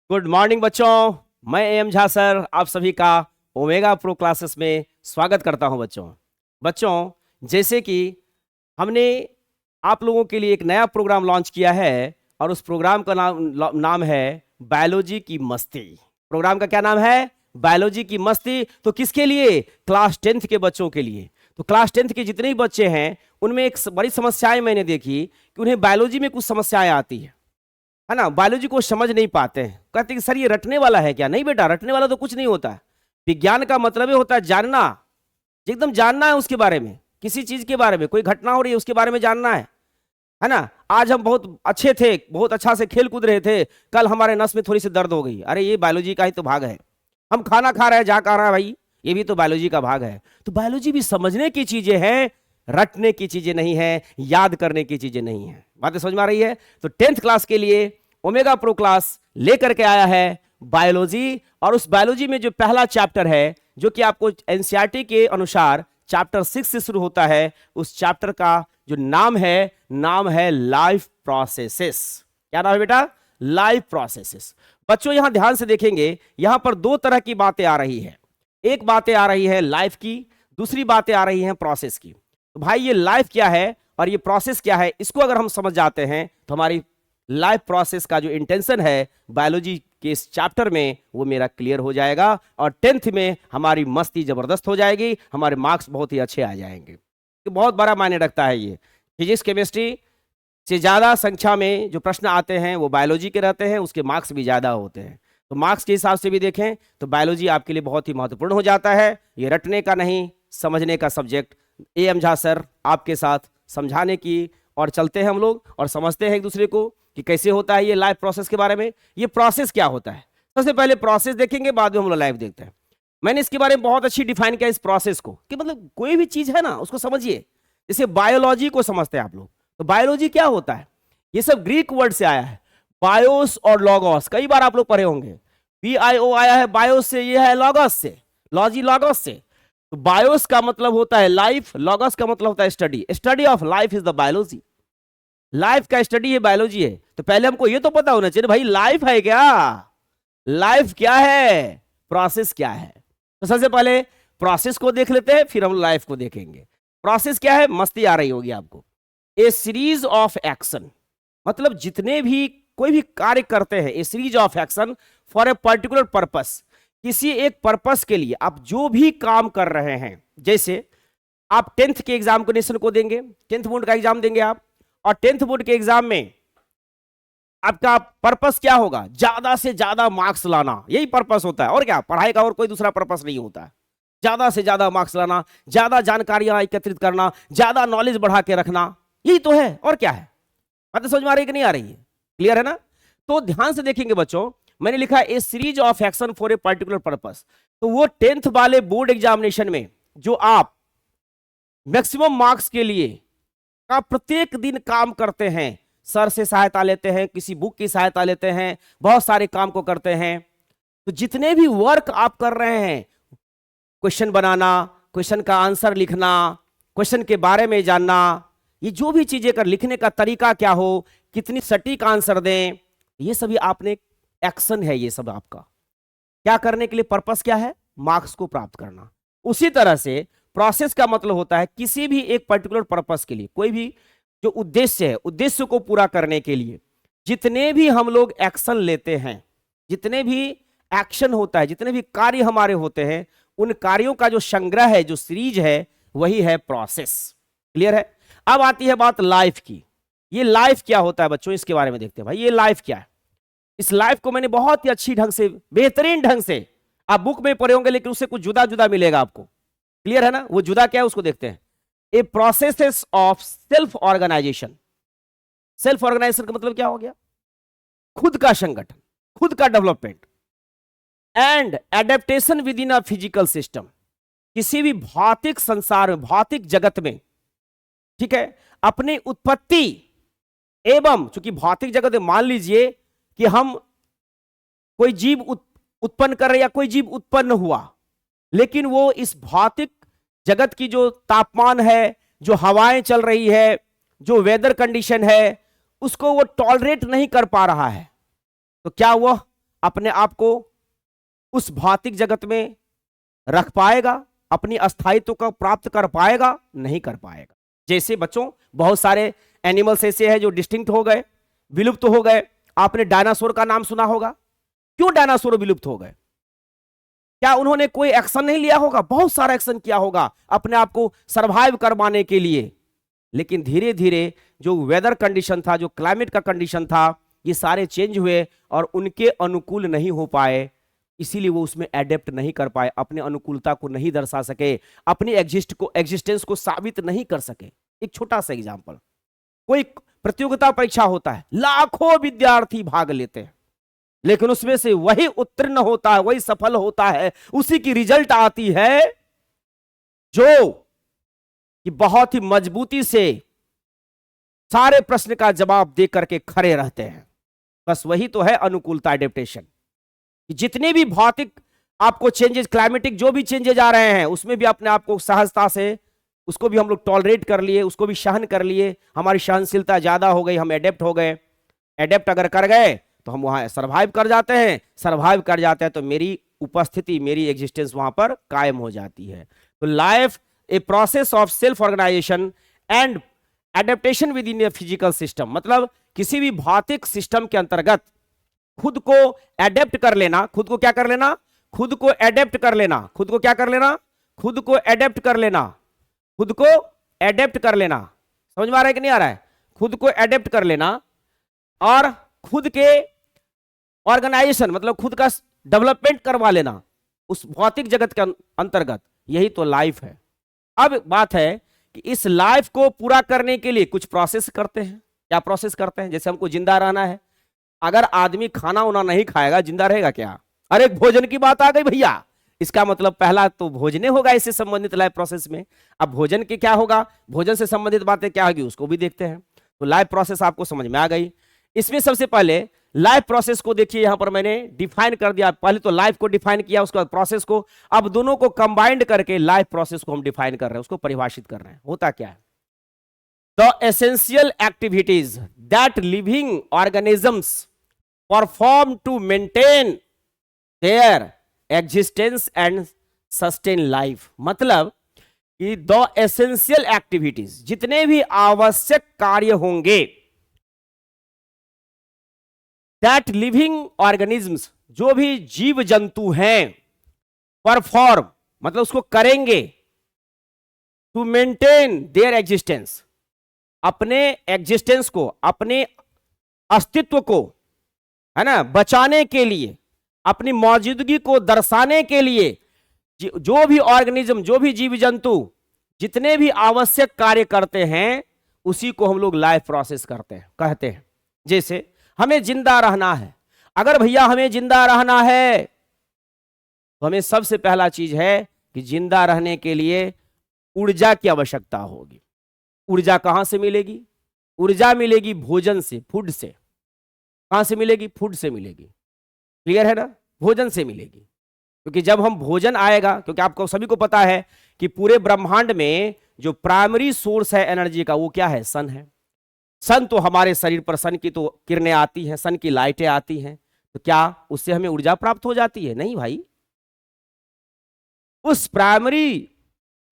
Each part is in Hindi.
गुड मॉर्निंग बच्चों। मैं एम झा सर आप सभी का ओमेगा प्रो क्लासेस में स्वागत करता हूं। बच्चों जैसे कि हमने आप लोगों के लिए एक नया प्रोग्राम लॉन्च किया है और उस प्रोग्राम का नाम है बायोलॉजी की मस्ती। प्रोग्राम का क्या नाम है? बायोलॉजी की मस्ती। तो किसके लिए? क्लास 10th के बच्चों के लिए। तो क्लास 10th के जितने भी बच्चे हैं उनमें एक बड़ी समस्याएं मैंने देखी कि उन्हें बायोलॉजी में कुछ समस्याएं आती है ना। बायोलॉजी को समझ नहीं पाते हैं, कहते हैं कि सर ये रटने वाला है क्या? नहीं बेटा, रटने वाला तो कुछ नहीं होता है। विज्ञान का मतलब ही होता है जानना, एकदम जानना है उसके बारे में, किसी चीज के बारे में, कोई घटना हो रही है उसके बारे में जानना है ना। आज हम बहुत अच्छे थे, बहुत अच्छा से खेल कूद रहे थे, कल हमारे नस में थोड़ी सी दर्द हो गई, अरे ये बायोलॉजी का ही तो भाग है। हम खाना खा रहे हैं, जा खा रहा है भाई, ये भी तो बायोलॉजी का भाग है। तो बायोलॉजी भी समझने की चीजें हैं, रटने की चीजें नहीं है, याद करने की चीजें नहीं है। बातें समझ में आ रही है? तो 10th क्लास के लिए ओमेगा प्रो क्लास लेकर के आया है बायोलॉजी। और उस बायोलॉजी में जो पहला चैप्टर है, जो कि आपको एनसीईआरटी के अनुसार चैप्टर 6 से शुरू होता है, उस चैप्टर का जो नाम है लाइफ प्रोसेसेस। क्या नाम है बेटा? Life processes. बच्चों यहां ध्यान से देखेंगे, यहां पर दो तरह की बातें आ रही है। एक बातें आ रही है लाइफ की, दूसरी बातें आ रही हैं प्रोसेस की। तो भाई ये लाइफ क्या है और ये प्रोसेस क्या है, इसको अगर हम समझ जाते हैं तो हमारी लाइफ प्रोसेस का जो इंटेंशन है बायोलॉजी के इस चैप्टर में वो मेरा क्लियर हो जाएगा और 10th में हमारी मस्ती जबरदस्त हो जाएगी, हमारे मार्क्स बहुत ही अच्छे आ जाएंगे। तो बहुत बड़ा मायने रखता है ये। फिजिक्स केमिस्ट्री से ज्यादा संख्या में जो प्रश्न आते हैं वो बायोलॉजी के रहते हैं, उसके मार्क्स भी ज्यादा होते हैं। तो मार्क्स के हिसाब से भी देखें तो बायोलॉजी आपके लिए बहुत ही महत्वपूर्ण हो जाता है। ये रटने का नहीं, समझने का सब्जेक्ट। एम झा सर आपके साथ समझाने की और चलते हैं हम लोग और समझते हैं एक दूसरे को कि कैसे होता है ये लाइफ प्रोसेस के बारे में। ये प्रोसेस क्या होता है, सबसे पहले प्रोसेस देखेंगे, बाद में हम लोग लाइफ देखते हैं। मैंने इसके बारे में बहुत अच्छी डिफाइन किया इस प्रोसेस को कि मतलब कोई भी चीज है ना उसको समझिए। जैसे बायोलॉजी को समझते हैं आप लोग, तो बायोलॉजी क्या होता है? ये सब ग्रीक वर्ड से आया है, बायोस और लॉगोस। कई बार आप लोग पढ़े होंगे, BIO आया है बायोस से, ये है लॉगोस से, लॉजी लॉगोस से। तो बायोस का मतलब होता है लाइफ, लॉगोस का मतलब होता है study. Study of life is the biology. Life का स्टडी है बायोलॉजी है। तो पहले हमको ये तो पता होना चाहिए भाई लाइफ है क्या, लाइफ क्या है, प्रोसेस क्या है। तो सबसे पहले प्रोसेस को देख लेते हैं, फिर हम लाइफ को देखेंगे। प्रोसेस क्या है? मस्ती आ रही होगी आपको। ए सीरीज ऑफ एक्शन, मतलब जितने भी कोई भी कार्य करते हैं, a series of action for a particular purpose, किसी एक पर्पस के लिए आप जो भी काम कर रहे हैं। जैसे आप 10th के एग्जामिनेशन को देंगे, 10th बोर्ड का एग्जाम देंगे आप, और 10th बोर्ड के एग्जाम में आपका पर्पस क्या होगा? ज्यादा से ज्यादा मार्क्स लाना, यही पर्पस होता है। और क्या, पढ़ाई का और कोई दूसरा पर्पस नहीं होता है। ज्यादा से ज्यादा मार्क्स लाना, ज्यादा जानकारियां एकत्रित करना, ज्यादा नॉलेज बढ़ा के रखना, यही तो है। और क्या है? बात समझ में आ रही है कि नहीं आ रही है? क्लियर है ना? तो ध्यान से देखेंगे बच्चों, मैंने लिखा a series of action for a particular purpose. तो वो 10th वाले बोर्ड एग्जामिनेशन में जो आप मैक्सिमम मार्क्स के लिए का प्रत्येक दिन काम करते हैं, सर से सहायता लेते हैं, किसी बुक की सहायता लेते हैं, बहुत सारे काम को करते हैं। तो जितने भी वर्क आप कर रहे हैं, क्वेश्चन बनाना, क्वेश्चन का आंसर लिखना, क्वेश्चन के बारे में जानना, ये जो भी चीजें कर, लिखने का तरीका क्या हो, कितनी सटीक आंसर दें, ये सभी आपने एक्शन है। ये सब आपका क्या करने के लिए पर्पस क्या है? मार्क्स को प्राप्त करना। उसी तरह से प्रोसेस का मतलब होता है किसी भी एक पर्टिकुलर पर्पस के लिए, कोई भी जो उद्देश्य है, उद्देश्य को पूरा करने के लिए जितने भी हम लोग एक्शन लेते हैं, जितने भी एक्शन होता है, जितने भी कार्य हमारे होते हैं, उन कार्यों का जो संग्रह है, जो सीरीज है, वही है प्रोसेस। क्लियर है? अब आती है बात लाइफ की। ये लाइफ क्या होता है बच्चों, इसके बारे में देखते हैं। भाई ये लाइफ क्या है? इस लाइफ को मैंने बहुत ही अच्छी ढंग से, बेहतरीन ढंग से, आप बुक में पढ़े होंगे लेकिन उससे कुछ जुदा जुदा मिलेगा आपको। क्लियर है ना? वो जुदा क्या है उसको देखते हैं। A process of self organisation. Self organisation का मतलब क्या हो गया? खुद का संगठन, खुद का development and adaptation with in a physical system. किसी भी भौतिक संसार में, भौतिक जगत में, ठीक है, अपनी उत्पत्ति एवं, चूंकि भौतिक जगत में मान लीजिए कि हम कोई जीव उत्पन्न कर रहे या कोई जीव उत्पन्न हुआ, लेकिन वो इस भौतिक जगत की जो तापमान है, जो हवाएं चल रही है, जो वेदर कंडीशन है, उसको वो टॉलरेट नहीं कर पा रहा है। तो क्या वह अपने आप को उस भौतिक जगत में रख पाएगा, अपनी अस्थायित्व को प्राप्त कर पाएगा? नहीं कर पाएगा। जैसे बच्चों बहुत सारे एनिमल्स ऐसे हैं जो डिस्टिंक्ट हो गए, विलुप्त हो गए। आपने डायनासोर का नाम सुना होगा। क्यों डायनासोर विलुप्त हो गए? क्या उन्होंने कोई एक्शन नहीं लिया होगा? बहुत सारा एक्शन किया होगा अपने आप को सरवाइव करवाने के लिए, लेकिन धीरे धीरे जो वेदर कंडीशन था, जो क्लाइमेट का कंडीशन था, ये सारे चेंज हुए और उनके अनुकूल नहीं हो पाए, इसीलिए वो उसमें एडेप्ट नहीं कर पाए, अपने अनुकूलता को नहीं दर्शा सके, अपनी एग्जिस्टेंस को साबित नहीं कर सके। एक छोटा सा एग्जांपल, कोई प्रतियोगिता परीक्षा होता है, लाखों विद्यार्थी भाग लेते हैं, लेकिन उसमें से वही उत्तीर्ण होता है, वही सफल होता है, उसी की रिजल्ट आती है जो कि बहुत ही मजबूती से सारे प्रश्न का जवाब दे करके खड़े रहते हैं। बस वही तो है अनुकूलता, एडेप्टेशन। जितने भी भौतिक आपको चेंजेस, क्लाइमेटिक जो भी चेंजेस आ रहे हैं, उसमें भी अपने आप को सहजता से उसको भी हम लोग टॉलरेट कर लिए, उसको भी सहन कर लिए, हमारी सहनशीलता ज्यादा हो गई, हम एडेप्ट हो गए। एडेप्ट अगर कर गए तो हम वहां सरवाइव कर जाते हैं, सरवाइव कर जाते हैं तो मेरी उपस्थिति, मेरी एग्जिस्टेंस वहां पर कायम हो जाती है। तो life a process of self organisation and adaptation within a physical system, मतलब किसी भी भौतिक सिस्टम के अंतर्गत खुद को एडेप्ट कर लेना। खुद को क्या कर लेना? खुद को एडेप्ट कर लेना। खुद को क्या कर लेना? खुद को एडेप्ट कर लेना। खुद को एडेप्ट कर लेना। समझ में आ रहा है कि नहीं आ रहा है? खुद को एडेप्ट कर लेना और खुद के ऑर्गेनाइजेशन, मतलब खुद का डेवलपमेंट करवा लेना उस भौतिक जगत के अंतर्गत, यही तो लाइफ है। अब बात है कि इस लाइफ को पूरा करने के लिए कुछ प्रोसेस करते हैं। क्या प्रोसेस करते हैं? जैसे हमको जिंदा रहना है, अगर आदमी खाना उना नहीं खाएगा जिंदा रहेगा क्या? अरे भोजन की बात आ गई भैया, इसका मतलब पहला तो भोजने होगा इससे संबंधित लाइफ प्रोसेस में। अब भोजन के क्या होगा, भोजन से संबंधित बातें क्या होगी, उसको भी देखते हैं। तो लाइफ प्रोसेस आपको समझ में आ गई। इसमें सबसे पहले लाइफ प्रोसेस को देखिए, यहां पर मैंने डिफाइन कर दिया। पहले तो लाइफ को डिफाइन किया, उसके बाद प्रोसेस को। अब दोनों को कंबाइंड करके लाइफ प्रोसेस को हम डिफाइन कर रहे हैं, उसको परिभाषित कर रहे हैं। होता क्या है? The essential activities that living organisms perform to maintain their existence and sustain life, मतलब कि द एसेंशियल एक्टिविटीज, जितने भी आवश्यक कार्य होंगे, दैट लिविंग ऑर्गेनिजम्स, जो भी जीव जंतु हैं, परफॉर्म मतलब उसको करेंगे, टू मेंटेन देयर एग्जिस्टेंस, अपने एग्जिस्टेंस को, अपने अस्तित्व को, है ना, बचाने के लिए, अपनी मौजूदगी को दर्शाने के लिए, जो भी ऑर्गेनिज्म, जो भी जीव जंतु जितने भी आवश्यक कार्य करते हैं, उसी को हम लोग लाइफ प्रोसेस कहते हैं। जैसे हमें जिंदा रहना है, अगर भैया हमें जिंदा रहना है तो हमें सबसे पहला चीज है कि जिंदा रहने के लिए ऊर्जा की आवश्यकता होगी। ऊर्जा कहां से मिलेगी? ऊर्जा मिलेगी भोजन से, फूड से। कहां से मिलेगी? फूड से मिलेगी। क्लियर है ना? भोजन से मिलेगी, क्योंकि जब हम भोजन आएगा, क्योंकि आपको सभी को पता है कि पूरे ब्रह्मांड में जो प्राइमरी सोर्स है एनर्जी का, वो क्या है? सन है। सन तो हमारे शरीर पर सन की तो किरणें आती हैं, सन की लाइटें आती हैं, तो क्या उससे हमें ऊर्जा प्राप्त हो जाती है? नहीं भाई। उस प्राइमरी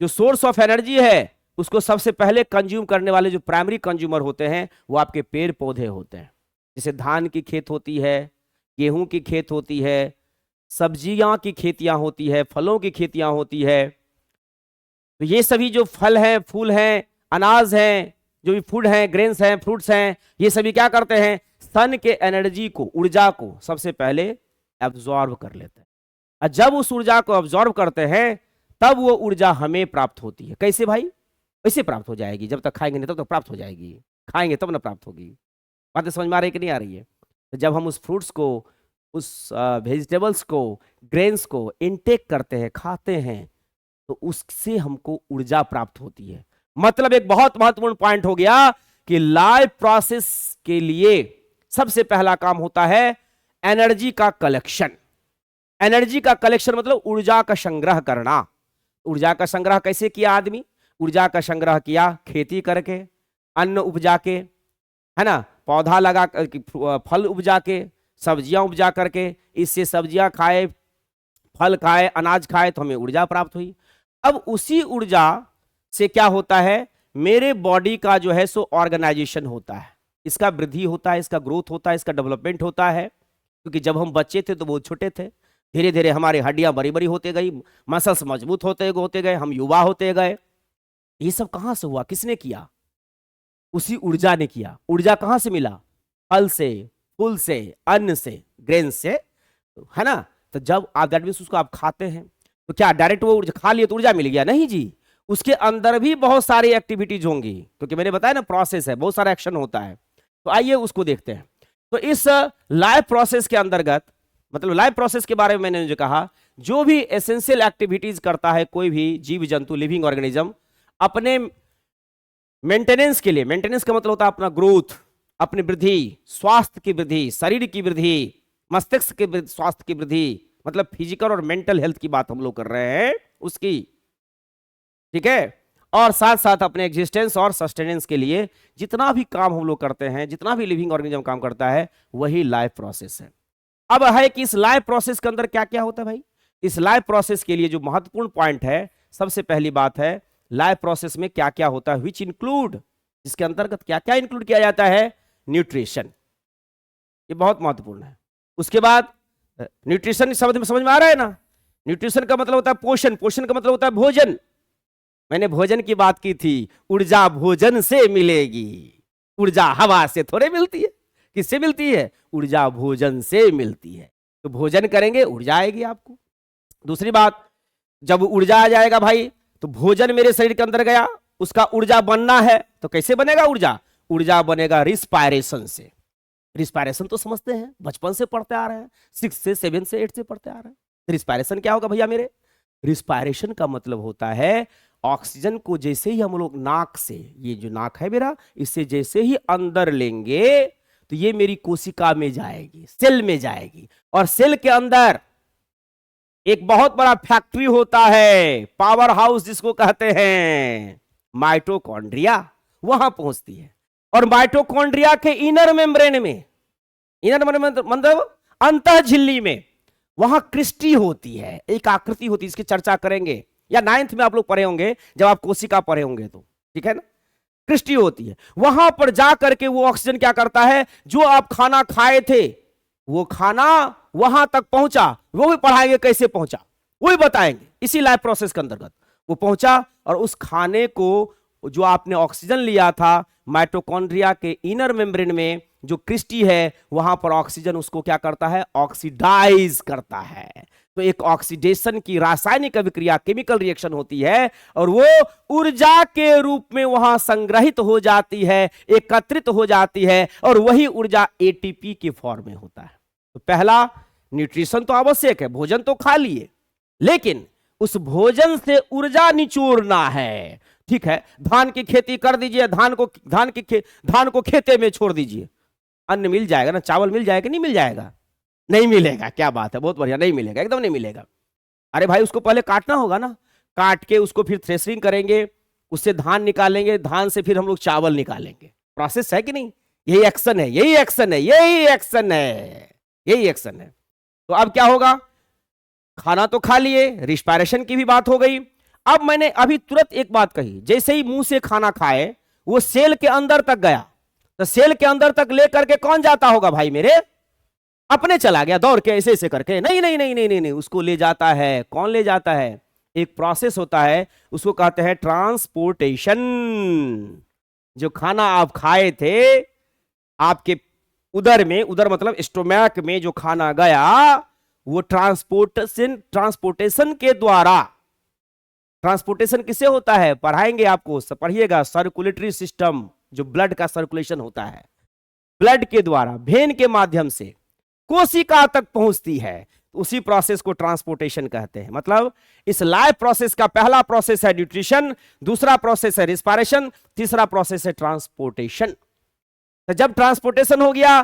जो सोर्स ऑफ एनर्जी है, उसको सबसे पहले कंज्यूम करने वाले जो प्राइमरी कंज्यूमर होते हैं, वो आपके पेड़ पौधे होते हैं। जैसे धान की खेत होती है, गेहूं की खेत होती है, सब्जियां की खेतियां होती है, फलों की खेतियां होती है। तो ये सभी जो फल हैं, फूल हैं, अनाज हैं, जो भी फूड हैं, ग्रेन्स हैं, फ्रूट्स हैं, ये सभी क्या करते हैं? सन के एनर्जी को, ऊर्जा को सबसे पहले एब्जॉर्ब कर लेते हैं। और जब उस ऊर्जा को एब्जॉर्ब करते हैं, तब वो ऊर्जा हमें प्राप्त होती है। कैसे भाई? कैसे प्राप्त हो जाएगी? जब तक खाएंगे नहीं तब तक प्राप्त हो जाएगी, खाएंगे तब ना प्राप्त होगी। बातें समझ में आ रही है कि नहीं आ रही है? तो जब हम उस फ्रूट्स को, उस वेजिटेबल्स को, ग्रेन्स को इनटेक करते हैं, खाते हैं, तो उससे हमको ऊर्जा प्राप्त होती है। मतलब एक बहुत महत्वपूर्ण पॉइंट हो गया कि लाइफ प्रोसेस के लिए सबसे पहला काम होता है एनर्जी का कलेक्शन। एनर्जी का कलेक्शन मतलब ऊर्जा का संग्रह करना। ऊर्जा का संग्रह कैसे किया आदमी? ऊर्जा का संग्रह किया खेती करके, अन्न उपजा के, है ना, पौधा लगा, फल उपजा के, सब्जियां उपजा करके, इससे सब्जियां खाए, फल खाए, अनाज खाए तो हमें ऊर्जा प्राप्त हुई। अब उसी ऊर्जा से क्या होता है, मेरे बॉडी का जो है सो ऑर्गेनाइजेशन होता है, इसका वृद्धि होता है, इसका ग्रोथ होता है, इसका डेवलपमेंट होता है। क्योंकि जब हम बच्चे थे तो बहुत छोटे थे, धीरे धीरे हमारी हड्डियां बड़ी बड़ी होते गई, मसल्स मजबूत होते गए, हम युवा होते गए। ये सब कहां से हुआ, किसने किया? उसी ऊर्जा ने किया। ऊर्जा कहां से मिला? फल से, फूल से, अन्न से, ग्रेन से, है ना। तो जब आप दैट मींस उसको आप खाते हैं तो क्या डायरेक्ट वो खा लिए तो ऊर्जा मिल गया? नहीं जी, उसके अंदर भी बहुत सारी एक्टिविटीज होंगी, क्योंकि मैंने बताया ना प्रोसेस है, बहुत सारा एक्शन होता है। तो आइए उसको देखते हैं। तो इस लाइफ प्रोसेस के अंतर्गत, मतलब लाइफ प्रोसेस के बारे में मैंने जो कहा, जो भी एसेंशियल एक्टिविटीज करता है कोई भी जीव जंतु, लिविंग ऑर्गेनिज्म, अपने मेंटेनेंस के लिए, मेंटेनेंस का मतलब होता है अपना ग्रोथ, अपनी वृद्धि, स्वास्थ्य की वृद्धि, शरीर की वृद्धि, मस्तिष्क के स्वास्थ्य की वृद्धि, मतलब फिजिकल और मेंटल हेल्थ की बात हम लोग कर रहे हैं उसकी, ठीक है। और साथ साथ अपने एग्जिस्टेंस और सस्टेनेंस के लिए जितना भी काम हम लोग करते हैं, जितना भी लिविंग ऑर्गेनिज्म काम करता है, वही लाइफ प्रोसेस है। अब है कि इस लाइफ प्रोसेस के अंदर क्या क्या होता है भाई। इस लाइफ प्रोसेस के लिए जो महत्वपूर्ण पॉइंट है, सबसे पहली बात है लाइफ प्रोसेस में क्या क्या होता है, विच इंक्लूड, इसके अंतर्गत क्या क्या इंक्लूड किया जाता है, न्यूट्रिशन, ये बहुत महत्वपूर्ण है। उसके बाद न्यूट्रिशन शब्द में समझ में आ रहा है ना, न्यूट्रिशन का मतलब होता है पोषण, पोषण का मतलब होता है भोजन। मैंने भोजन की बात की थी, ऊर्जा भोजन से मिलेगी, ऊर्जा हवा से थोड़े मिलती है, किससे मिलती है, ऊर्जा भोजन से मिलती है। तो भोजन करेंगे ऊर्जा आएगी आपको। दूसरी बात, जब ऊर्जा आ जाएगा भाई, तो भोजन मेरे शरीर के अंदर गया, उसका ऊर्जा बनना है तो कैसे बनेगा ऊर्जा? ऊर्जा बनेगा रिस्पायरेशन से। रिस्पायरेशन तो समझते हैं, बचपन से पढ़ते आ रहे हैं, 6 से 7 से 8 से पढ़ते आ रहे हैं। रिस्पायरेशन क्या होगा भैया मेरे? रिस्पायरेशन का मतलब होता है ऑक्सीजन को जैसे ही हम लोग नाक से, ये जो नाक है मेरा, इससे जैसे ही अंदर लेंगे तो ये मेरी कोशिका में जाएगी, सेल में जाएगी, और सेल के अंदर एक बहुत बड़ा फैक्ट्री होता है, पावर हाउस जिसको कहते हैं, माइटोकॉन्ड्रिया, वहां पहुंचती है। और माइटोकॉन्ड्रिया के इनर मेम्ब्रेन में, इनर मतलब अंतः झिल्ली में, वहां क्रिस्टी होती है, एक आकृति होती है, इसकी चर्चा करेंगे, या 9th में आप लोग पढ़े होंगे जब आप कोशिका पढ़े होंगे तो, ठीक है ना। क्रिस्टी होती है, वहां पर जाकर के वो ऑक्सीजन क्या करता है, जो आप खाना खाए थे वो खाना वहां तक पहुंचा, वो भी पढ़ाएंगे कैसे पहुंचा, वो भी बताएंगे इसी लाइफ प्रोसेस के अंतर्गत। वो पहुंचा और उस खाने को जो आपने ऑक्सीजन लिया था, माइटोकॉन्ड्रिया के इनर मेम्ब्रेन में जो क्रिस्टी है, वहां पर ऑक्सीजन उसको क्या करता है, ऑक्सीडाइज करता है। तो एक ऑक्सीडेशन की रासायनिक अभिक्रिया, केमिकल रिएक्शन होती है, और वो ऊर्जा के रूप में वहां संग्रहित हो जाती है, एकत्रित हो जाती है, और वही ऊर्जा एटीपी के फॉर्म में होता है। तो पहला, न्यूट्रिशन तो आवश्यक है, भोजन तो खा लिए, लेकिन उस भोजन से ऊर्जा निचोड़ना है, ठीक है। धान की खेती कर दीजिए, धान को खेते में छोड़ दीजिए, अन्न मिल जाएगा ना, चावल मिल जाएगा, नहीं मिल जाएगा? नहीं मिलेगा। क्या बात है, बहुत बढ़िया, नहीं मिलेगा, एकदम नहीं मिलेगा। अरे भाई उसको पहले काटना होगा ना, काट के उसको फिर थ्रेशरिंग करेंगे, उससे धान निकालेंगे, धान से फिर हम लोग चावल निकालेंगे, प्रोसेस है कि नहीं? यही एक्शन है, यही एक्शन है, यही एक्शन है, यही एक्शन है। तो अब क्या होगा, खाना तो खा लिए, रिस्पायरेशन की भी बात हो गई। अब मैंने अभी तुरंत एक बात कही, जैसे ही मुंह से खाना खाए वो सेल के अंदर तक गया, तो सेल के अंदर तक लेकर के कौन जाता होगा भाई मेरे? अपने चला गया दौड़ के, ऐसे ऐसे करके? नहीं नहीं नहीं नहीं नहीं नहीं, उसको ले जाता है, कौन ले जाता है? एक प्रोसेस होता है, उसको कहते हैं ट्रांसपोर्टेशन। जो खाना आप खाए थे, आपके उदर में, उदर मतलब स्टोमैक में जो खाना गया, वो ट्रांसपोर्टेशन के द्वारा, ट्रांसपोर्टेशन किसे होता है पढ़ाएंगे आपको, पढ़िएगा, सर्कुलेटरी सिस्टम, जो ब्लड का सर्कुलेशन होता है, ब्लड के द्वारा वेन के माध्यम से कोशिका तक पहुंचती है, उसी प्रोसेस को ट्रांसपोर्टेशन कहते हैं। मतलब इस लाइफ प्रोसेस का पहला प्रोसेस है न्यूट्रिशन, दूसरा प्रोसेस है रिस्पायरेशन, तीसरा प्रोसेस है ट्रांसपोर्टेशन। तो जब ट्रांसपोर्टेशन हो गया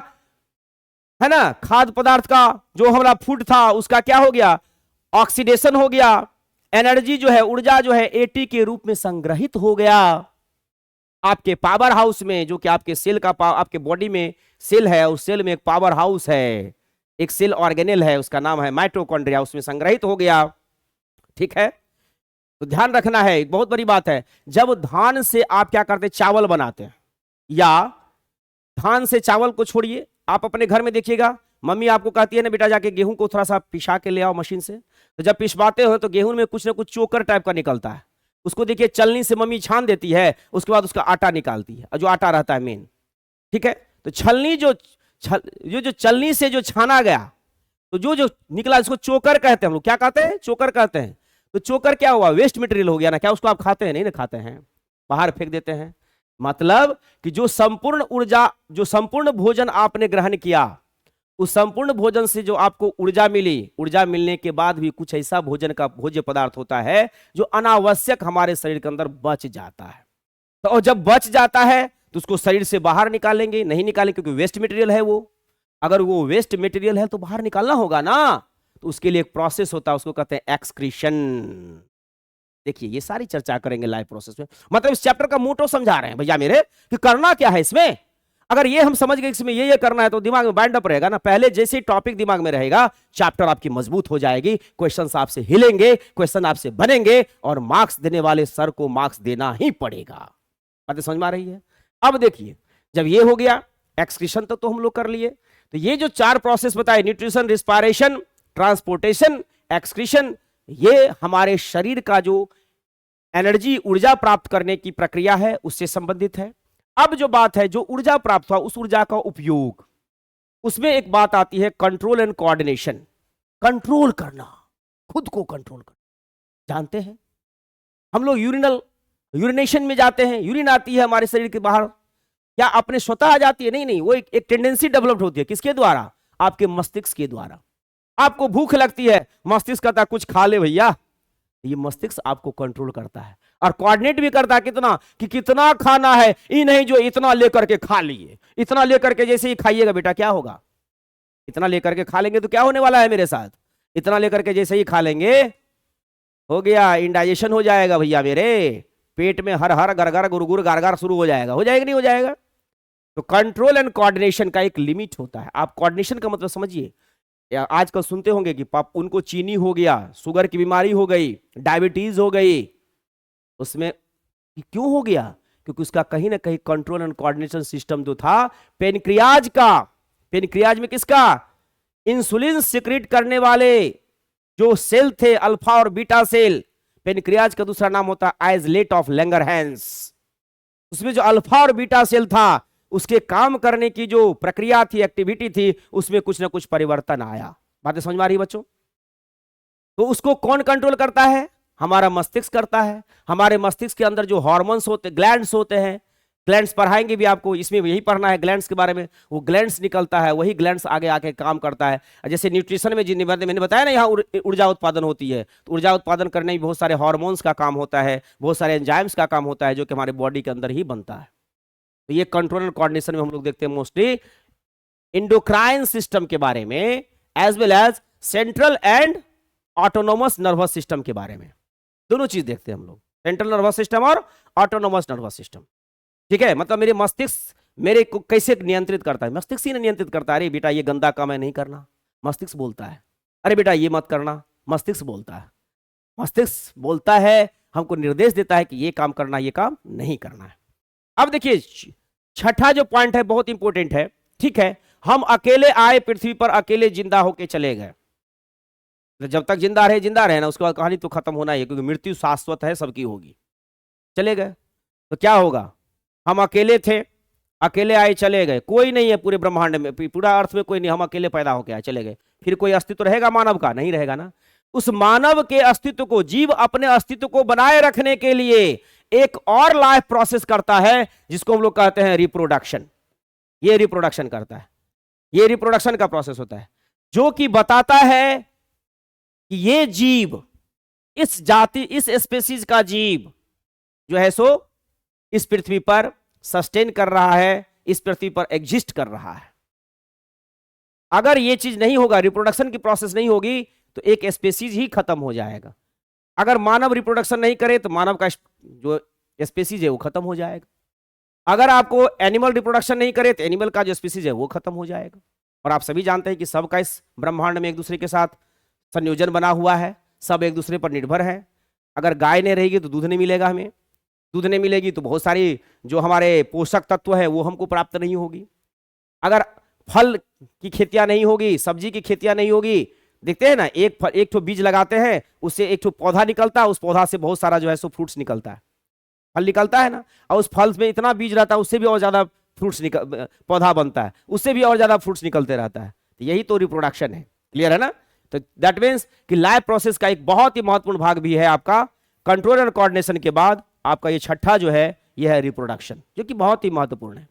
है ना, खाद्य पदार्थ का जो हमारा फूड था उसका क्या हो गया, ऑक्सीडेशन हो गया, एनर्जी जो है, ऊर्जा जो है एटी के रूप में संग्रहित हो गया आपके पावर हाउस में, जो कि आपके सेल का आपके बॉडी में सेल है, उस सेल में एक पावर हाउस है, एक सेल ऑर्गेनेल है, उसका नाम है माइटोकॉन्ड्रिया, उसमें संग्रहित हो गया। ठीक है, तो ध्यान रखना है, एक बहुत बड़ी बात है। जब धान से आप क्या करते हैं, चावल बनाते हैं, या धान से चावल को छोड़िए, आप अपने घर में देखिएगा, मम्मी आपको कहती है ना बेटा जाके गेहूं को थोड़ा सा पिसा के ले आओ मशीन से। तो जब पिसवाते हो तो गेहूं में कुछ ना कुछ चोकर टाइप का निकलता है, उसको देखिए चलनी से मम्मी छान देती है, उसके बाद उसका आटा निकालती है, जो आटा रहता है मेन। ठीक है, तो छलनी जो चलनी से जो छाना गया, तो जो निकला उसको चोकर कहते हैं हम लोग। क्या कहते हैं, चोकर कहते हैं। तो चोकर क्या हुआ, वेस्ट मटेरियल हो गया ना। क्या उसको आप खाते हैं, नहीं ना खाते हैं, बाहर फेंक देते हैं। मतलब कि जो संपूर्ण ऊर्जा, जो संपूर्ण भोजन आपने ग्रहण किया, उस संपूर्ण भोजन से जो आपको ऊर्जा मिली, ऊर्जा मिलने के बाद भी कुछ ऐसा भोजन का भोज्य पदार्थ होता है जो अनावश्यक हमारे शरीर के अंदर बच जाता है। तो और जब बच जाता है तो उसको शरीर से बाहर निकालेंगे, नहीं निकालेंगे क्योंकि वेस्ट मटेरियल है वो। अगर वो वेस्ट मटेरियल है तो बाहर निकालना होगा ना, तो उसके लिए एक प्रोसेस होता है, उसको कहते हैं एक्सक्रीशन। देखिए ये सारी चर्चा करेंगे लाइव प्रोसेस में। मतलब इस चैप्टर का मोटो समझा रहे हैं भैया मेरे कि करना क्या है इसमें। अगर ये हम समझ गए इसमें ये करना है तो दिमाग में बाइंड अप रहेगा ना। पहले जैसे ही टॉपिक दिमाग में रहेगा, चैप्टर आपकी मजबूत हो जाएगी, क्वेश्चंस आपसे हिलेंगे, क्वेश्चन आपसे बनेंगे, और मार्क्स देने वाले सर को मार्क्स देना ही पड़ेगा। बात समझ में आ रही है। अब देखिए, जब ये हो गया एक्सक्रीशन तो हम लोग कर लिए। तो ये जो 4 प्रोसेस बताए, न्यूट्रिशन, रिस्पायरेशन, ट्रांसपोर्टेशन, एक्सक्रीशन, ये हमारे शरीर का जो एनर्जी, ऊर्जा प्राप्त करने की प्रक्रिया है उससे संबंधित है। अब जो बात है, जो ऊर्जा प्राप्त हुआ उस ऊर्जा का उपयोग, उसमें एक बात आती है कंट्रोल एंड कोऑर्डिनेशन। कंट्रोल करना, खुद को कंट्रोल करना। जानते हैं हम लोग यूरिनेशन में जाते हैं, यूरिन आती है हमारे शरीर के बाहर, क्या अपने स्वतः आ जाती है? नहीं, वो एक टेंडेंसी डेवलप होती है। किसके द्वारा? आपके मस्तिष्क के द्वारा। आपको भूख लगती है, मस्तिष्क कहता है कुछ खा ले भैया। ये मस्तिष्क आपको कंट्रोल करता है और कोऑर्डिनेट भी करता है कितना, कि कितना खाना है, ये नहीं जो इतना लेकर के खा लिए। इतना लेकर के जैसे ही खाइएगा बेटा क्या होगा, इतना लेकर के खा लेंगे तो क्या होने वाला है मेरे साथ, इतना लेकर के जैसे ही खा लेंगे हो गया, इंडाइजेशन हो जाएगा भैया मेरे, पेट में हर हर गरगर गुरगुर गारगार शुरू हो जाएगा। हो जाएगा नहीं हो जाएगा? तो कंट्रोल एंड कोऑर्डिनेशन का एक लिमिट होता है। आप कोऑर्डिनेशन का मतलब समझिए, आजकल सुनते होंगे कि पाप उनको चीनी हो गया, शुगर की बीमारी हो गई, डायबिटीज हो गई। उसमें क्यों हो गया? क्योंकि उसका कहीं ना कहीं कंट्रोल एंड कोऑर्डिनेशन सिस्टम जो था पेनक्रियाज का, पेनक्रियाज में किसका, इंसुलिन सिक्रेट करने वाले जो सेल थे अल्फा और बीटा सेल, पेनक्रियाज का दूसरा नाम होता है आइसलेट ऑफ लैंगरहैंस। उसमें जो अल्फा और बीटा सेल था, उसके काम करने की जो प्रक्रिया थी, एक्टिविटी थी, उसमें कुछ ना कुछ परिवर्तन आया। बातें समझ में आ रही बच्चों? तो उसको कौन कंट्रोल करता है? हमारा मस्तिष्क करता है। हमारे मस्तिष्क के अंदर जो हार्मोन्स होते, ग्लैंड्स होते हैं, ग्लैंड्स पढ़ाएंगे भी आपको, इसमें यही पढ़ना है ग्लैंड्स के बारे में। वो ग्लैंड्स निकलता है, वही ग्लैंड्स आगे आके काम करता है। जैसे न्यूट्रिशन में जिन मैंने बताया ना, यहाँ ऊर्जा उत्पादन होती है, तो ऊर्जा उत्पादन करने में बहुत सारे हार्मोन्स का काम होता है, बहुत सारे एंजाइम्स का काम होता है, जो कि हमारे बॉडी के अंदर ही बनता है। तो ये कंट्रोल एंड कोऑर्डिनेशन में हम लोग देखते हैं मोस्टली इंडोक्राइन सिस्टम के बारे में, as well as central and autonomous nervous system के बारे में। दोनों चीज देखते हैं हम लोग, सेंट्रल नर्वस सिस्टम और ऑटोनोमस नर्वस सिस्टम। ठीक है, मतलब मेरे मस्तिष्क मेरे को कैसे नियंत्रित करता है? मस्तिष्क ही नियंत्रित करता है। अरे बेटा ये गंदा काम है नहीं करना, मस्तिष्क बोलता है। अरे बेटा ये मत करना, मस्तिष्क बोलता है। मस्तिष्क बोलता है, हमको निर्देश देता है कि ये काम करना, ये काम नहीं करना है। अब देखिए छठा जो पॉइंट है बहुत इंपॉर्टेंट है। ठीक है, हम अकेले आए पृथ्वी पर, अकेले जिंदा होके चले गए। जब तक जिंदा रहे ना, उसके बाद कहानी तो खत्म होना ही है, क्योंकि मृत्यु शाश्वत है, सबकी होगी। चले गए तो क्या होगा? हम अकेले थे, अकेले आए चले गए, कोई नहीं है पूरे ब्रह्मांड में, पूरा अर्थ में कोई नहीं, हम अकेले पैदा होके आए चले गए। फिर कोई अस्तित्व रहेगा मानव का? नहीं रहेगा ना। उस मानव के अस्तित्व को, जीव अपने अस्तित्व को बनाए रखने के लिए एक और लाइफ प्रोसेस करता है, जिसको हम लोग कहते हैं रिप्रोडक्शन। ये रिप्रोडक्शन करता है, ये रिप्रोडक्शन का प्रोसेस होता है, जो कि बताता है कि ये जीव, इस जाति, इस स्पेसीज का जीव जो है सो इस पृथ्वी पर सस्टेन कर रहा है, इस पृथ्वी पर एग्जिस्ट कर रहा है। अगर ये चीज नहीं होगा, रिप्रोडक्शन की प्रोसेस नहीं होगी, तो एक स्पेसीज ही खत्म हो जाएगा। अगर मानव रिप्रोडक्शन नहीं करे तो मानव का जो स्पेसीज है वो खत्म हो जाएगा। अगर आपको एनिमल रिप्रोडक्शन नहीं करे तो एनिमल का जो स्पीसीज है वो खत्म हो जाएगा। और आप सभी जानते हैं कि सबका इस ब्रह्मांड में एक दूसरे के साथ संयोजन बना हुआ है, सब एक दूसरे पर निर्भर है। अगर गाय नहीं रहेगी तो दूध नहीं मिलेगा, हमें दूध नहीं मिलेगी तो बहुत सारी जो हमारे पोषक तत्व है वो हमको प्राप्त नहीं होगी। अगर फल की खेतियां नहीं होगी, सब्जी की खेतियां नहीं होगी, देखते हैं ना, एक ठो बीज लगाते हैं, उससे एक ठो पौधा निकलता है, उस पौधा से बहुत सारा जो है सो फ्रूट्स निकलता है, फल निकलता है ना, और उस फल में इतना बीज रहता है, उससे भी और ज्यादा फ्रूट्स पौधा बनता है, उससे भी और ज्यादा फ्रूट्स निकलते रहता है। तो यही तो रिप्रोडक्शन है। क्लियर है ना? तो दैट मीन्स कि लाइफ प्रोसेस का एक बहुत ही महत्वपूर्ण भाग भी है आपका कंट्रोल एंड कोऑर्डिनेशन के बाद आपका ये छठा जो है यह है रिप्रोडक्शन, जो कि बहुत ही महत्वपूर्ण है।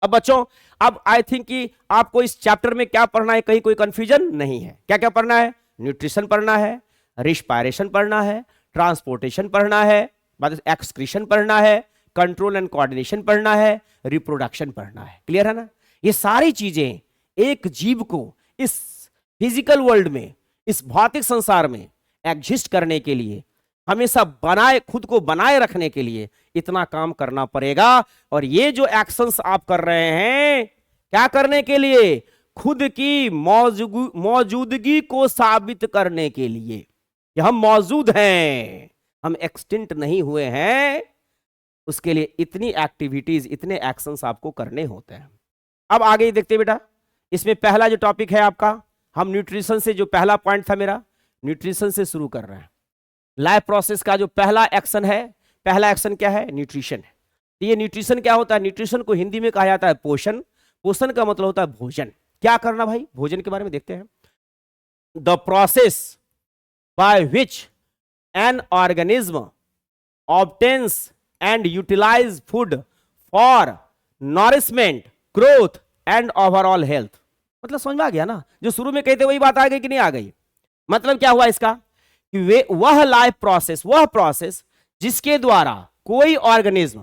अब बच्चों, अब आई थिंक कि आपको इस चैप्टर में क्या पढ़ना है, कहीं कोई कंफ्यूजन नहीं है। क्या क्या पढ़ना है? न्यूट्रिशन पढ़ना है, रिस्पायरेशन पढ़ना है, ट्रांसपोर्टेशन पढ़ना है, एक्सक्रीशन पढ़ना है, कंट्रोल एंड कोऑर्डिनेशन पढ़ना है, रिप्रोडक्शन पढ़ना है। क्लियर है ना? ये सारी चीजें एक जीव को इस फिजिकल वर्ल्ड में, इस भौतिक संसार में एग्जिस्ट करने के लिए, हमेशा खुद को बनाए रखने के लिए इतना काम करना पड़ेगा। और ये जो एक्शंस आप कर रहे हैं, क्या करने के लिए? खुद की मौजूदगी को साबित करने के लिए कि हम मौजूद हैं, हम एक्सटिंक्ट नहीं हुए हैं। उसके लिए इतनी एक्टिविटीज, इतने एक्शंस आपको करने होते हैं। अब आगे देखते बेटा, इसमें पहला जो टॉपिक है आपका, हम न्यूट्रिशन से, जो पहला पॉइंट था मेरा, न्यूट्रिशन से शुरू कर रहे हैं। लाइफ प्रोसेस का जो पहला एक्शन है, पहला एक्शन क्या है? न्यूट्रिशन है। तो ये न्यूट्रिशन क्या होता है? न्यूट्रिशन को हिंदी में कहा जाता है पोषण। पोषण का मतलब होता है भोजन। क्या करना भाई? भोजन के बारे में देखते हैं। The process by which an organism obtains and utilise food for nourishment, growth and overall health. मतलब समझ में आ गया ना? जो शुरू में कहते वही बात आ गई कि नहीं आ गई? मतलब क्या हुआ इसका कि वे वह लाइफ प्रोसेस, वह प्रोसेस जिसके द्वारा कोई ऑर्गेनिज्म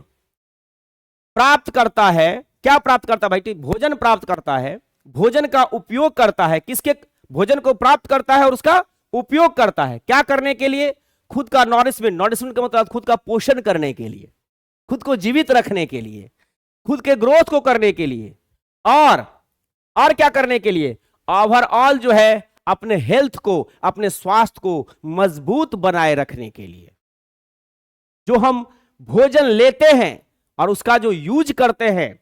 प्राप्त करता है, क्या प्राप्त करता है भाई? भोजन प्राप्त करता है, भोजन का उपयोग करता है। किसके? भोजन को प्राप्त करता है और उसका उपयोग करता है। क्या करने के लिए? खुद का नॉरिशमेंट। नॉरिशमेंट का मतलब खुद का पोषण करने के लिए, खुद को जीवित रखने के लिए, खुद के ग्रोथ को करने के लिए, और क्या करने के लिए? ओवरऑल जो है अपने हेल्थ को, अपने स्वास्थ्य को मजबूत बनाए रखने के लिए। जो हम भोजन लेते हैं और उसका जो यूज करते हैं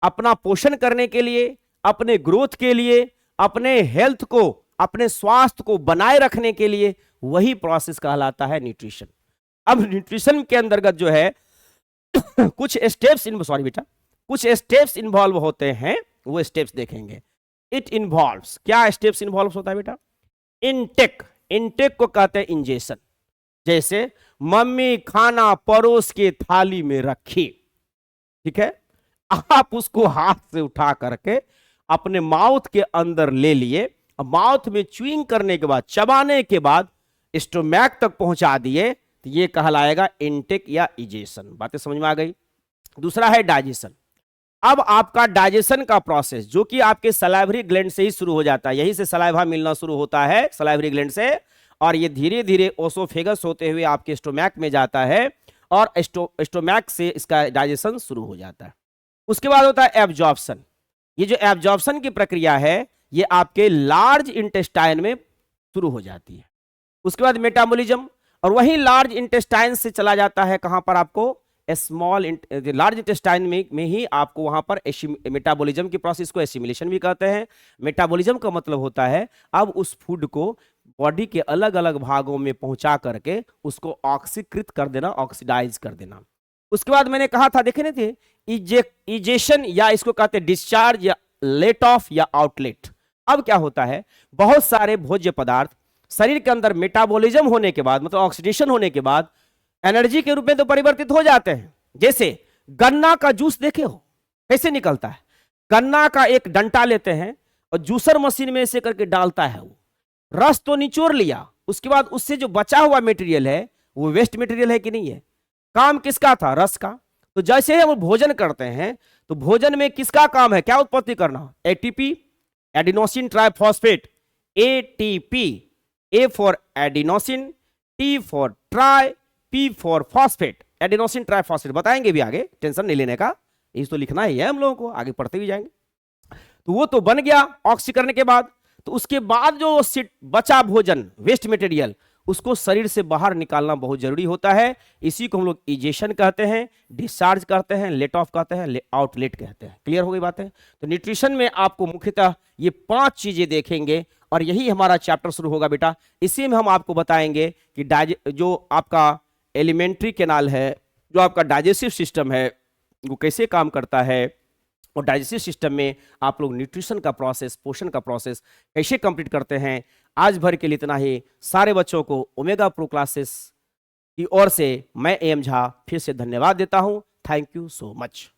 अपना पोषण करने के लिए, अपने ग्रोथ के लिए, अपने हेल्थ को, अपने स्वास्थ्य को बनाए रखने के लिए, वही प्रोसेस कहलाता है न्यूट्रिशन। अब न्यूट्रिशन के अंतर्गत जो है कुछ स्टेप्स कुछ स्टेप्स इन्वॉल्व होते हैं, वो स्टेप्स देखेंगे। इट इन्वॉल्व्स, क्या स्टेप्स इन्वॉल्व होता है बेटा? इनटेक। इनटेक को कहते हैं इंजेशन। जैसे मम्मी खाना परोस के थाली में रखी, ठीक है, आप उसको हाथ से उठा करके अपने माउथ के अंदर ले लिए, माउथ में च्यूइंग करने के बाद, चबाने के बाद स्टोमैक तक पहुंचा दिए, तो ये कहलाएगा इनटेक या इजेशन। बातें समझ में आ गई? दूसरा है डाइजेशन। अब आपका डाइजेशन का प्रोसेस, जो कि आपके सलाइवरी ग्लैंड से ही शुरू हो जाता है, यहीं से सलाइवा मिलना शुरू होता है सलाइवरी ग्लैंड से, और ये धीरे धीरे ओसोफेगस होते हुए आपके स्टोमैक में जाता है, और स्टोमैक से इसका डाइजेशन शुरू हो जाता है। उसके बाद होता है एब्जॉर्प्शन। ये जो एब्जॉर्प्शन की प्रक्रिया है, ये आपके लार्ज इंटेस्टाइन में शुरू हो जाती है। उसके बाद मेटाबॉलिज्म, और वही लार्ज इंटेस्टाइन से चला जाता है कहां पर? आपको स्मॉल लार्ज इंटेस्टाइन में ही आपको वहां पर मेटाबॉलिज्म की प्रोसेस को एसिमिलेशन भी कहते हैं। मेटाबॉलिज्म का मतलब होता है अब उस फूड को बॉडी के अलग अलग भागों में पहुंचा करके उसको ऑक्सीकृत कर देना, ऑक्सीडाइज कर देना। उसके बाद मैंने कहा था, देखे नहीं थे, इजेशन, या इसको कहते हैं डिस्चार्ज, या लेट ऑफ, या आउटलेट। अब क्या होता है, बहुत सारे भोज्य पदार्थ शरीर के अंदर मेटाबॉलिज्म होने के बाद, मतलब ऑक्सीडेशन होने के बाद, एनर्जी के रूप में तो परिवर्तित हो जाते हैं। जैसे गन्ना का जूस देखे हो कैसे निकलता है? गन्ना का एक डंटा लेते हैं और जूसर मशीन में ऐसे करके डालता है, वो रस तो निचोड़ लिया, उसके बाद उससे जो बचा हुआ मटेरियल है वो वेस्ट मटेरियल है कि नहीं है? काम किसका था? रस का। तो जैसे ही हम भोजन करते हैं तो भोजन में किसका काम है? क्या उत्पत्ति करना? ATP, adenosine triphosphate, ATP, A for adenosine, T for try, P for phosphate, adenosine triphosphate. बताएंगे भी आगे, टेंशन नहीं लेने का, इस तो लिखना ही है हम लोगों को, आगे पढ़ते भी जाएंगे। तो वो तो बन गया ऑक्सीकरण के बाद। तो उसके बाद जो बचा भोजन, वेस्ट मटेरियल, उसको शरीर से बाहर निकालना बहुत जरूरी होता है। इसी को हम लोग इजेशन कहते हैं, डिस्चार्ज कहते हैं, लेट ऑफ कहते हैं, आउटलेट कहते हैं। क्लियर हो गई बात है? तो न्यूट्रिशन में आपको मुख्यतः ये 5 चीजें देखेंगे और यही हमारा चैप्टर शुरू होगा बेटा। इसी में हम आपको बताएंगे कि जो आपका एलिमेंट्री कैनाल है, जो आपका डाइजेस्टिव सिस्टम है, वो कैसे काम करता है, और डाइजेस्टिव सिस्टम में आप लोग न्यूट्रिशन का प्रोसेस, पोषण का प्रोसेस कैसे कंप्लीट करते हैं। आज भर के लिए इतना ही। सारे बच्चों को ओमेगा प्रो क्लासेस की ओर से मैं AM झा फिर से धन्यवाद देता हूं। Thank you so much.